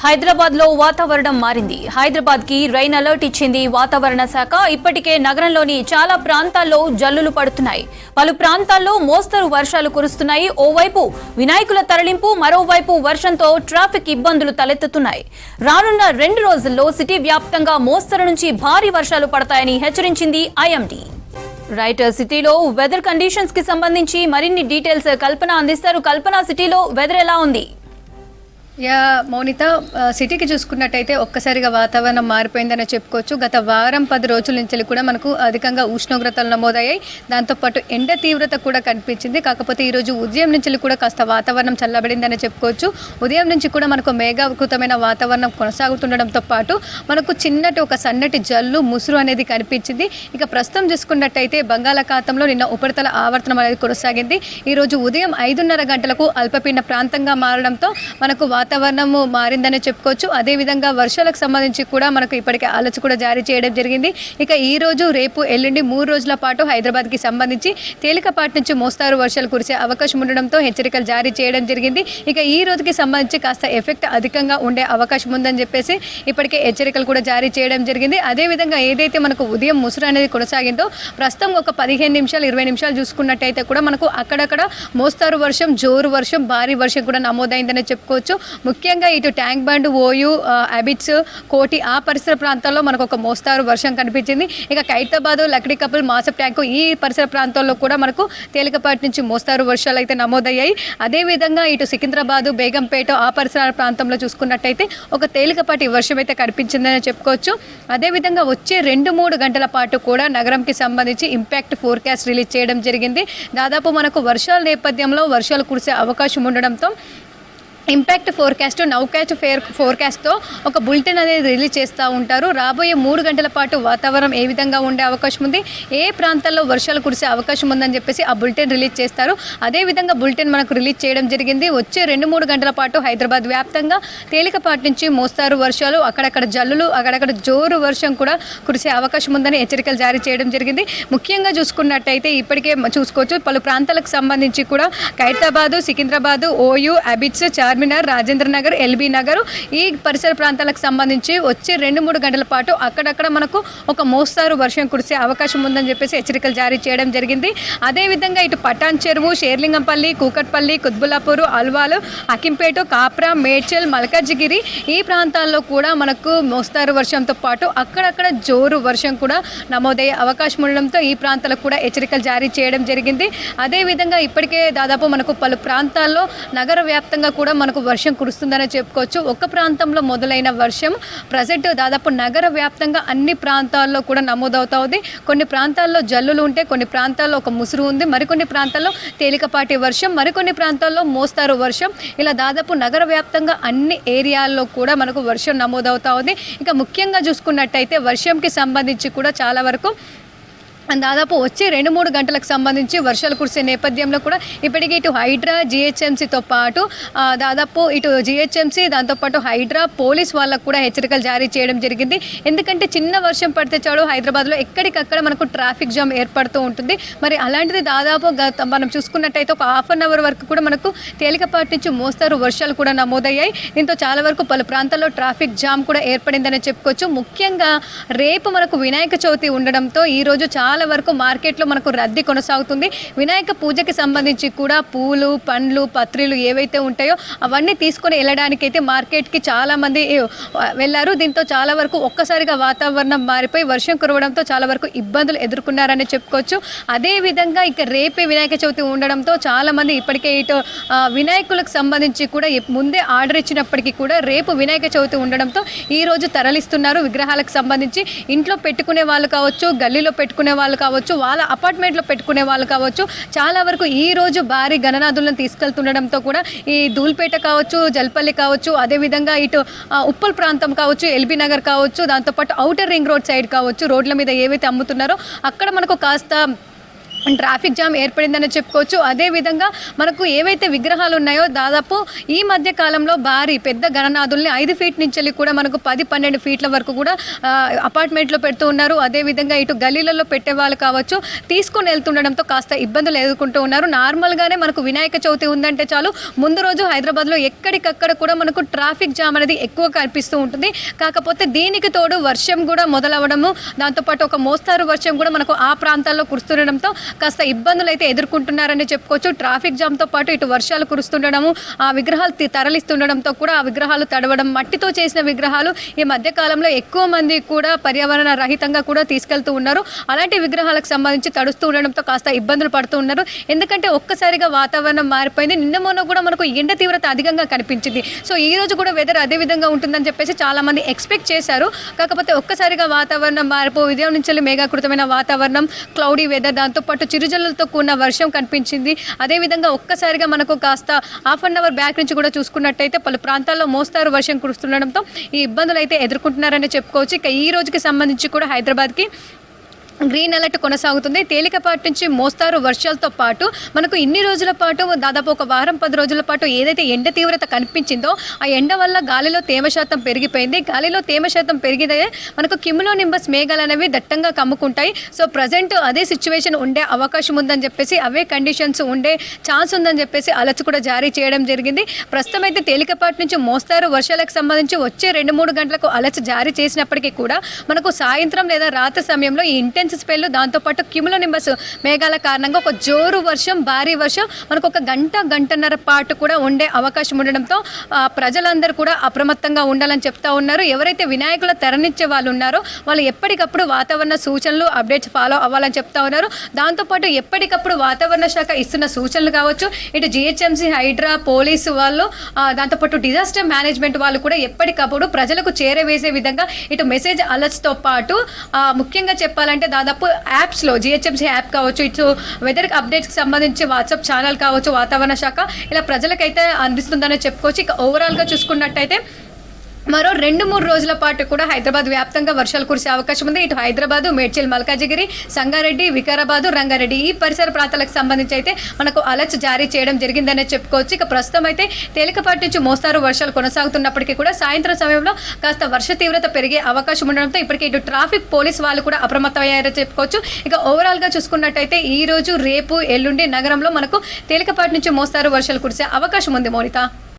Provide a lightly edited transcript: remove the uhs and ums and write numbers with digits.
హైదరాబాద్ లో వాతావరణం మారింది. హైదరాబాద్ కి రైన్ అలర్ట్ ఇచ్చింది వాతావరణ శాఖ. ఇప్పటికే నగరంలోని చాలా ప్రాంతాల్లో జల్లులు పడుతున్నాయి. పలు ప్రాంతాల్లో మోస్తరు వర్షాలు కురుస్తున్నాయి. ఓవైపు వినాయకుల తరలింపు, మరోవైపు వర్షంతో ట్రాఫిక్ ఇబ్బందులు తలెత్తుతున్నాయి. రానున్న 2 రోజుల్లో సిటీ వ్యాప్తంగా మోస్తరు నుంచి భారీ వర్షాలు పడతాయని హెచ్చరించింది ఐఎండీ. రైట్, సిటీలో వెదర్ కండిషన్స్ కి సంబంధించి మరిన్ని డీటెయిల్స్ కల్పన అందిస్తారు. కల్పన, సిటీలో వెదర్ ఎలా ఉంది? మౌనిత, సిటీకి చూసుకున్నట్టయితే ఒక్కసారిగా వాతావరణం మారిపోయిందని చెప్పుకోవచ్చు. గత వారం 10 రోజుల నుంచి కూడా మనకు అధికంగా ఉష్ణోగ్రతలు నమోదయ్యాయి. దాంతోపాటు ఎండ తీవ్రత కూడా కనిపించింది. కాకపోతే ఈరోజు ఉదయం నుంచి కూడా కాస్త వాతావరణం చల్లబడిందని చెప్పుకోవచ్చు. ఉదయం నుంచి కూడా మనకు మేఘావృతమైన వాతావరణం కొనసాగుతుండడంతో పాటు మనకు చిన్నటి ఒక సన్నటి జల్లు ముసురు అనేది కనిపించింది. ఇక ప్రస్తుతం చూసుకున్నట్టయితే బంగాళాఖాతంలో నిన్న ఉపరితల ఆవర్తనం అనేది కొనసాగింది. ఈరోజు ఉదయం 5:30 గంటలకు అల్పపీడన ప్రాంతంగా మారడంతో మనకు వాతావరణము మారిందని చెప్పుకోవచ్చు. అదేవిధంగా వర్షాలకు సంబంధించి కూడా మనకు ఇప్పటికే అలర్ట్ కూడా జారీ చేయడం జరిగింది. ఇక ఈ రోజు, రేపు, ఎల్లుండి 3 రోజుల పాటు హైదరాబాద్కి సంబంధించి తేలికపాటి నుంచి మోస్తారు వర్షాలు కురిసే అవకాశం ఉండడంతో హెచ్చరికలు జారీ చేయడం జరిగింది. ఇక ఈ రోజుకి సంబంధించి కాస్త ఎఫెక్ట్ అధికంగా ఉండే అవకాశం ఉందని చెప్పేసి ఇప్పటికే హెచ్చరికలు కూడా జారీ చేయడం జరిగింది. అదేవిధంగా ఏదైతే మనకు ఉదయం ముసురు అనేది కొనసాగిందో ప్రస్తుతం ఒక 15 నిమిషాలు 20 నిమిషాలు చూసుకున్నట్టయితే కూడా మనకు అక్కడక్కడ మోస్తారు వర్షం, జోరు వర్షం, భారీ వర్షం కూడా నమోదైందని చెప్పుకోవచ్చు. ముఖ్యంగా ఇటు ట్యాంక్ బండ్, ఓయూ, అబిట్స్, కోటి ఆ పరిసర ప్రాంతాల్లో మనకు ఒక మోస్తారు వర్షం కనిపించింది. ఇక ఖైరతాబాద్, లక్డీ కపుల్, మాసప్ ట్యాంకు ఈ పరిసర ప్రాంతాల్లో కూడా మనకు తేలికపాటి నుంచి మోస్తారు వర్షాలు అయితే నమోదయ్యాయి. అదేవిధంగా ఇటు సికింద్రాబాదు, బేగంపేట ఆ పరిసర ప్రాంతంలో చూసుకున్నట్టయితే ఒక తేలికపాటి వర్షం అయితే కనిపించిందని చెప్పుకోవచ్చు. అదేవిధంగా వచ్చే 2-3 గంటల పాటు కూడా నగరంకి సంబంధించి ఇంపాక్ట్ ఫోర్కాస్ట్ రిలీజ్ చేయడం జరిగింది. దాదాపు మనకు వర్షాల నేపథ్యంలో వర్షాలు కురిసే అవకాశం ఉండడంతో ఇంపాక్ట్ ఫోర్కాస్ట్, నౌకాస్ట్ ఫోర్కాస్ట్తో ఒక బులెటిన్ అనేది రిలీజ్ చేస్తూ ఉంటారు. రాబోయే 3 గంటల పాటు వాతావరణం ఏ విధంగా ఉండే అవకాశం ఉంది, ఏ ప్రాంతాల్లో వర్షాలు కురిసే అవకాశం ఉందని చెప్పేసి ఆ బులెటిన్ రిలీజ్ చేస్తారు. అదేవిధంగా బులెటిన్ మనకు రిలీజ్ చేయడం జరిగింది. వచ్చే 2-3 గంటల పాటు హైదరాబాద్ వ్యాప్తంగా తేలికపాటి నుంచి మోస్తారు వర్షాలు, అక్కడక్కడ జల్లులు, అక్కడక్కడ జోరు వర్షం కూడా కురిసే అవకాశం ఉందని హెచ్చరికలు జారీ చేయడం జరిగింది. ముఖ్యంగా చూసుకున్నట్టయితే ఇప్పటికే చూసుకోవచ్చు పలు ప్రాంతాలకు సంబంధించి కూడా ఖైరతాబాదు, సికింద్రాబాదు, ఓయూ, అబిట్స్, చార్మినార్, రాజేంద్ర నగర్, ఎల్బీ నగర్ ఈ పరిసర ప్రాంతాలకు సంబంధించి వచ్చే 2-3 గంటల పాటు అక్కడక్కడ మనకు ఒక మోస్తారు వర్షం కురిసే అవకాశం ఉందని చెప్పేసి హెచ్చరికలు జారీ చేయడం జరిగింది. అదేవిధంగా ఇటు పటాన్ చెరువు, షేర్లింగంపల్లి, కూకట్పల్లి, కుత్బుల్లాపూర్, అల్వాలు, అకింపేట, కాప్రా, మేడ్చల్, మల్కాజిగిరి ఈ ప్రాంతాల్లో కూడా మనకు మోస్తారు వర్షంతో పాటు అక్కడక్కడ జోరు వర్షం కూడా నమోదయ్యే అవకాశం ఉండడంతో ఈ ప్రాంతాలకు కూడా హెచ్చరికలు జారీ చేయడం జరిగింది. అదేవిధంగా ఇప్పటికే దాదాపు మనకు పలు ప్రాంతాల్లో నగర వ్యాప్తంగా కూడా మనకు వర్షం కురుస్తుందని చెప్పుకోవచ్చు. ఒక ప్రాంతంలో మొదలైన వర్షం ప్రజెంట్ దాదాపు నగర వ్యాప్తంగా అన్ని ప్రాంతాల్లో కూడా నమోదవుతా ఉంది. కొన్ని ప్రాంతాల్లో జల్లులు ఉంటే, కొన్ని ప్రాంతాల్లో ఒక ముసురు ఉంది, మరికొన్ని ప్రాంతాల్లో తేలికపాటి వర్షం, మరికొన్ని ప్రాంతాల్లో మోస్తారు వర్షం, ఇలా దాదాపు నగర వ్యాప్తంగా అన్ని ఏరియాల్లో కూడా మనకు వర్షం నమోదవుతా ఉంది. ఇక ముఖ్యంగా చూసుకున్నట్టయితే వర్షంకి సంబంధించి కూడా చాలా వరకు దాదాపు వచ్చే 2-3 గంటలకు సంబంధించి వర్షాలు కురిసే నేపథ్యంలో కూడా ఇప్పటికీ ఇటు హైడ్రా, జిహెచ్ఎంసీతో పాటు దాదాపు ఇటు జిహెచ్ఎంసీ, దాంతోపాటు హైడ్రా, పోలీస్ వాళ్ళకు కూడా హెచ్చరికలు జారీ చేయడం జరిగింది. ఎందుకంటే చిన్న వర్షం పడితే చాలు హైదరాబాద్లో ఎక్కడికక్కడ మనకు ట్రాఫిక్ జామ్ ఏర్పడుతూ ఉంటుంది. మరి అలాంటిది దాదాపు మనం చూసుకున్నట్టయితే ఒక ½ అన్ అవర్ వరకు కూడా మనకు తేలికపాటి నుంచి మోస్తారు వర్షాలు కూడా నమోదయ్యాయి. దీంతో చాలా వరకు పలు ప్రాంతాల్లో ట్రాఫిక్ జామ్ కూడా ఏర్పడిందని చెప్పుకోవచ్చు. ముఖ్యంగా రేపు మనకు వినాయక చవితి ఉండడంతో ఈరోజు చాలా వరకు మార్కెట్లో మనకు రద్దీ కొనసాగుతుంది. వినాయక పూజకి సంబంధించి కూడా పూలు, పండ్లు, పత్రిలు ఏవైతే ఉంటాయో అవన్నీ తీసుకొని వెళ్ళడానికైతే మార్కెట్కి చాలామంది వెళ్ళారు. దీంతో చాలా వరకు ఒక్కసారిగా వాతావరణం మారిపోయి వర్షం కురవడంతో చాలా వరకు ఇబ్బందులు ఎదుర్కొన్నారని చెప్పుకోవచ్చు. అదేవిధంగా ఇక రేపే వినాయక చవితి ఉండడంతో చాలామంది ఇప్పటికే ఇటు వినాయకులకు సంబంధించి కూడా ముందే ఆర్డర్ ఇచ్చినప్పటికీ కూడా రేపు వినాయక చవితి ఉండడంతో ఈరోజు తరలిస్తున్నారు. విగ్రహాలకు సంబంధించి ఇంట్లో పెట్టుకునే వాళ్ళు కావచ్చు, గల్లీలో పెట్టుకునే వాళ్ళు కావచ్చు, వాళ్ళ అపార్ట్మెంట్లో పెట్టుకునే వాళ్ళు కావచ్చు, చాలా వరకు ఈ రోజు భారీ గణనాథులను తీసుకెళ్తుండడంతో కూడా ఈ ధూల్పేట కావచ్చు, జల్పల్లి కావచ్చు, అదేవిధంగా ఇటు ఉప్పల్ ప్రాంతం కావచ్చు, ఎల్బీ నగర్ కావచ్చు, దాంతోపాటు ఔటర్ రింగ్ రోడ్ సైడ్ కావచ్చు, రోడ్ల మీద ఏవైతే అమ్ముతున్నారో అక్కడ మనకు కాస్త ట్రాఫిక్ జామ్ ఏర్పడిందని చెప్పుకోవచ్చు. అదేవిధంగా మనకు ఏవైతే విగ్రహాలు ఉన్నాయో దాదాపు ఈ మధ్య కాలంలో భారీ పెద్ద గణనాథుల్ని 5 ఫీట్ నుంచి కూడా మనకు 10-12 ఫీట్ల వరకు కూడా అపార్ట్మెంట్లో పెడుతూ ఉన్నారు. అదేవిధంగా ఇటు గల్లీలలో పెట్టే వాళ్ళు కావచ్చు తీసుకొని వెళ్తుండడంతో కాస్త ఇబ్బందులు ఎదుర్కొంటూ ఉన్నారు. నార్మల్గానే మనకు వినాయక చవితి ఉందంటే చాలు ముందు రోజు హైదరాబాద్లో ఎక్కడికక్కడ కూడా మనకు ట్రాఫిక్ జామ్ అనేది ఎక్కువ కనిపిస్తూ ఉంటుంది. కాకపోతే దీనికి తోడు వర్షం కూడా మొదలవడము, దాంతోపాటు ఒక మోస్తారు వర్షం కూడా మనకు ఆ ప్రాంతాల్లో కురుస్తుండడంతో కాస్త ఇబ్బందులు అయితే ఎదుర్కొంటున్నారని చెప్పుకోవచ్చు. ట్రాఫిక్ జామ్తో పాటు ఇటు వర్షాలు కురుస్తుండడము, ఆ విగ్రహాలు తరలిస్తుండడంతో కూడా ఆ విగ్రహాలు తడవడం, మట్టితో చేసిన విగ్రహాలు ఈ మధ్య కాలంలో ఎక్కువ మంది కూడా పర్యావరణ రహితంగా కూడా తీసుకెళ్తూ ఉన్నారు. అలాంటి విగ్రహాలకు సంబంధించి తడుస్తూ ఉండడంతో కాస్త ఇబ్బందులు పడుతూ ఉన్నారు. ఎందుకంటే ఒక్కసారిగా వాతావరణం మారిపోయింది. నిన్న మొన్న కూడా మనకు ఎండ తీవ్రత అధికంగా కనిపించింది. సో ఈ రోజు కూడా వెదర్ అదే విధంగా ఉంటుందని చెప్పేసి చాలా మంది ఎక్స్పెక్ట్ చేశారు. కాకపోతే ఒక్కసారిగా వాతావరణం మారిపో ఉదయం నుంచి మేఘాకృతమైన వాతావరణం, క్లౌడీ వెదర్, దాంతోపాటు చిరుజల్లులతో కూడిన వర్షం కనిపించింది. అదేవిధంగా ఒక్కసారిగా మనకు కాస్త హాఫ్ అన్ అవర్ బ్యాక్ నుంచి కూడా చూసుకున్నట్టయితే పలు ప్రాంతాల్లో మోస్తారు వర్షం కురుస్తుండడంతో ఈ ఇబ్బందులు అయితే ఎదుర్కొంటున్నారని చెప్పుకోవచ్చు. ఇక ఈ రోజుకి సంబంధించి కూడా హైదరాబాద్కి గ్రీన్ అలర్ట్ కొనసాగుతుంది. తేలికపాటి నుంచి మోస్తారు వర్షాలతో పాటు మనకు ఇన్ని రోజుల పాటు దాదాపు ఒక వారం 10 రోజుల పాటు ఏదైతే ఎండ తీవ్రత కనిపించిందో ఆ ఎండ వల్ల గాలిలో తేమ శాతం పెరిగిపోయింది. గాలిలో తేమ శాతం పెరిగితే మనకు కిమ్లో నింబస్ మేఘాలు అనేవి దట్టంగా కమ్ముకుంటాయి. సో ప్రజెంట్ అదే సిచ్యువేషన్ ఉండే అవకాశం ఉందని చెప్పేసి, అవే కండిషన్స్ ఉండే ఛాన్స్ ఉందని చెప్పేసి అలర్ట్స్ కూడా జారీ చేయడం జరిగింది. ప్రస్తుతం అయితే తేలికపాటి నుంచి మోస్తారు వర్షాలకు సంబంధించి వచ్చే 2-3 గంటలకు అలర్ట్స్ జారీ చేసినప్పటికీ కూడా మనకు సాయంత్రం లేదా రాత్రి సమయంలో ఈ ఇంటెన్స్ స్పెల్, దాంతోపాటు క్యూములో నింబస్ మేఘాల కారణంగా ఒక జోరు వర్షం, భారీ వర్షం మనకు ఒక గంటన్నర పాటు కూడా ఉండే అవకాశం ఉండడంతో ప్రజలందరూ కూడా అప్రమత్తంగా ఉండాలని చెప్తా ఉన్నారు. ఎవరైతే వినాయకుల తెరనిచ్చే వాళ్ళు ఉన్నారో వాళ్ళు ఎప్పటికప్పుడు వాతావరణ సూచనలు అప్డేట్స్ ఫాలో అవ్వాలని చెప్తా ఉన్నారు. దాంతోపాటు ఎప్పటికప్పుడు వాతావరణ శాఖ ఇస్తున్న సూచనలు కావచ్చు, ఇటు జిహెచ్ఎంసీ, హైడ్రా, పోలీసు వాళ్ళు, దాంతోపాటు డిజాస్టర్ మేనేజ్మెంట్ వాళ్ళు కూడా ఎప్పటికప్పుడు ప్రజలకు చేరవేసే విధంగా ఇటు మెసేజ్ అలర్ట్స్తో పాటు ముఖ్యంగా చెప్పాలంటే దాదాపు యాప్స్లో జిహెచ్ఎంసీ యాప్ కావచ్చు, ఇటు వెదర్ అప్డేట్స్కి సంబంధించి వాట్సాప్ ఛానల్ కావచ్చు, వాతావరణ శాఖ ఇలా ప్రజలకైతే అందిస్తుందని చెప్పుకోవచ్చు. ఇక ఓవరాల్గా చూసుకున్నట్టయితే మరో 2-3 రోజుల పాటు కూడా హైదరాబాద్ వ్యాప్తంగా వర్షాలు కురిసే అవకాశం ఉంది. ఇటు హైదరాబాదు, మేడ్చల్, మల్కాజిగిరి, సంగారెడ్డి, వికారాబాదు, రంగారెడ్డి ఈ పరిసర ప్రాంతాలకు సంబంధించి అయితే మనకు అలర్ట్స్ జారీ చేయడం జరిగిందనే చెప్పుకోవచ్చు. ఇక ప్రస్తుతం అయితే తేలికపాటి నుంచి మోస్తారు వర్షాలు కొనసాగుతున్నప్పటికీ కూడా సాయంత్రం సమయంలో కాస్త వర్ష తీవ్రత పెరిగే అవకాశం ఉండడంతో ఇప్పటికే ఇటు ట్రాఫిక్ పోలీస్ వాళ్ళు కూడా అప్రమత్తమయ్యారని చెప్పుకోవచ్చు. ఇక ఓవరాల్గా చూసుకున్నట్టయితే ఈ రోజు, రేపు, ఎల్లుండి నగరంలో మనకు తేలికపాటి నుంచి మోస్తారు వర్షాలు కురిసే అవకాశం ఉంది. మౌనిత.